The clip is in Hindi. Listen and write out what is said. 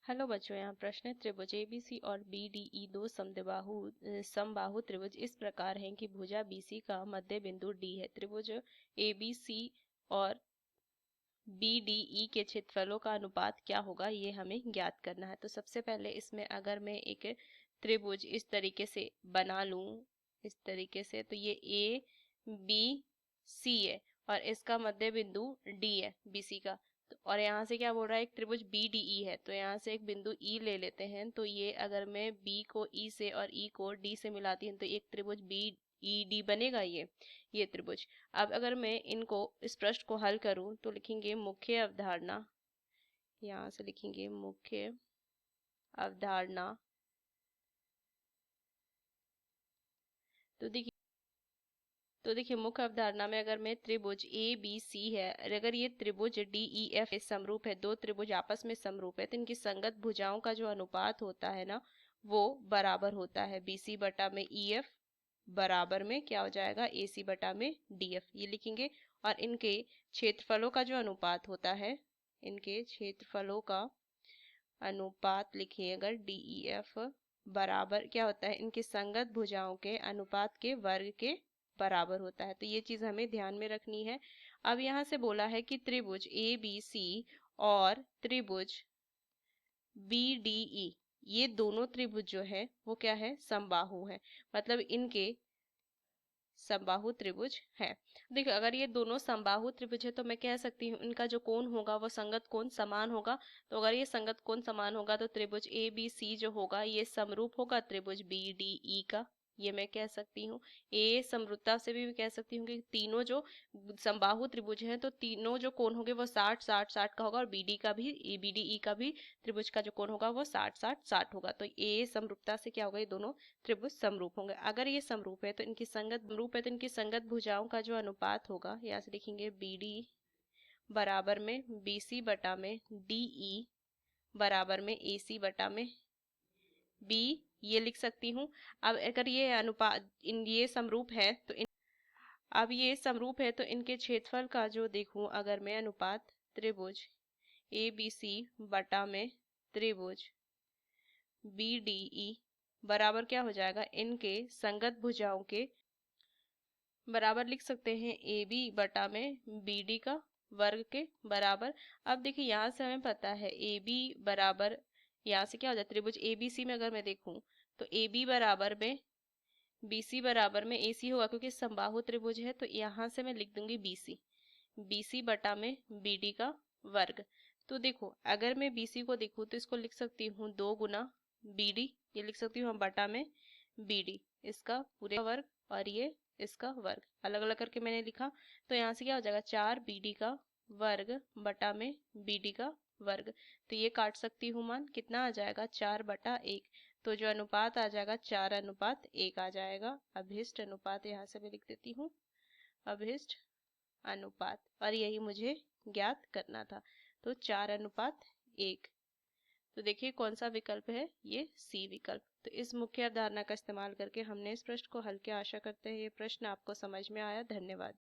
हेलो बच्चों, यहाँ प्रश्न है त्रिभुज एबीसी और बीडीई दो समबाहु त्रिभुज इस प्रकार हैं कि भुजा बीसी का मध्य बिंदु डी है। त्रिभुज एबीसी और बीडीई के क्षेत्रफलों का अनुपात क्या होगा, ये हमें ज्ञात करना है। तो सबसे पहले इसमें अगर मैं एक त्रिभुज इस तरीके से बना लूं, इस तरीके से, तो ये ए बी सी है और इसका मध्य बिंदु डी है बीसी का। और यहाँ से क्या बोल रहा है, एक त्रिभुज बी डी ई है, तो यहाँ से एक बिंदु ई ले लेते हैं। तो ये अगर मैं बी को ई से और ई को डी से मिलाती हूँ तो एक त्रिभुज बी ई डी बनेगा ये त्रिभुज। अब अगर मैं इनको इस प्रश्न को हल करूं तो लिखेंगे मुख्य अवधारणा, यहाँ से लिखेंगे मुख्य अवधारणा। तो देखिए मुख्य अवधारणा में अगर मैं त्रिभुज ए बी सी है और अगर ये त्रिभुज डी ई एफ समरूप है, दो त्रिभुज आपस में समरूप है, तो इनकी संगत भुजाओं का जो अनुपात होता है ना, वो बराबर होता है बी सी बटा में ई एफ बराबर में क्या हो जाएगा, ए सी बटा में डी एफ, ये लिखेंगे। और इनके क्षेत्रफलों का जो अनुपात होता है, इनके क्षेत्रफलों का अनुपात लिखिए अगर डी ई एफ बराबर क्या होता है, इनकी संगत भुजाओं के अनुपात के वर्ग के बराबर होता है। तो ये चीज हमें ध्यान में रखनी है। अब यहाँ से बोला है कि त्रिभुज ए बी सी और त्रिभुज बी डी ई, ये दोनों त्रिभुज जो है वो क्या है, समबाहु है, मतलब इनके समबाहु त्रिभुज है। देखो अगर ये दोनों समबाहु त्रिभुज है तो मैं कह सकती हूँ इनका जो कोण होगा वो संगत कोण समान होगा। तो अगर ये संगत कोण समान होगा तो त्रिभुज ए बी सी जो होगा ये समरूप होगा त्रिभुज बी डी ई का, ये मैं कह सकती हूँ। ए समरूपता से भी कह सकती हूँ कि तीनों जो समबाहु त्रिभुज हैं तो तीनों जो कोण होंगे वो 60 60 60 का होगा, और बीडी का भी बी डी ई का भी त्रिभुज का जो कोण होगा वो 60 60 60 होगा। तो ए समरूपता से क्या होगा, ये दोनों त्रिभुज समरूप होंगे। अगर ये समरूप है तो इनकी संगत भुजाओं का जो अनुपात होगा, यहाँ से लिखेंगे बी डी बराबर में बी सी बटा में डी ई बराबर में ए सी बटा में बी, ये लिख सकती हूँ। अब अगर ये अनुपात ये समरूप है तो अब ये समरूप है तो इनके क्षेत्रफल का जो देखूं अगर मैं अनुपात त्रिभुज ए बी सी बटा में त्रिभुज बी डी ई बराबर क्या हो जाएगा, इनके संगत भुजाओं के बराबर लिख सकते हैं ए बी बटा में बी डी का वर्ग के बराबर। अब देखिए यहाँ से हमें पता है ए बी बराबर, यहाँ से क्या हो जाए त्रिभुज ए बी सी में अगर मैं देखूं तो ए बी बराबर में बी सी बराबर में ए सी होगा, क्योंकि समबाहु त्रिभुज है। तो यहाँ से मैं लिख दूंगी बी सी बटा में बी डी का वर्ग। तो देखो अगर मैं बी सी को देखूं तो इसको लिख सकती हूँ 2 गुना बी डी, ये लिख सकती हूँ हम बटा में बी डी, इसका पूरे वर्ग और ये इसका वर्ग अलग अलग करके मैंने लिखा। तो यहाँ से क्या हो जाएगा 4 बी डी का वर्ग बटा में बी डी का वर्ग। तो ये काट सकती हूँ, मान कितना आ जाएगा 4/1। तो जो अनुपात आ जाएगा 4:1 आ जाएगा। अभिष्ट अनुपात यहाँ से मैं लिख देती हूँ, अभिष्ट अनुपात, और यही मुझे ज्ञात करना था। तो 4:1। तो देखिए कौन सा विकल्प है, ये सी विकल्प। तो इस मुख्य अवधारणा का इस्तेमाल करके हमने इस प्रश्न को हल किया। आशा करते हैं ये प्रश्न आपको समझ में आया। धन्यवाद।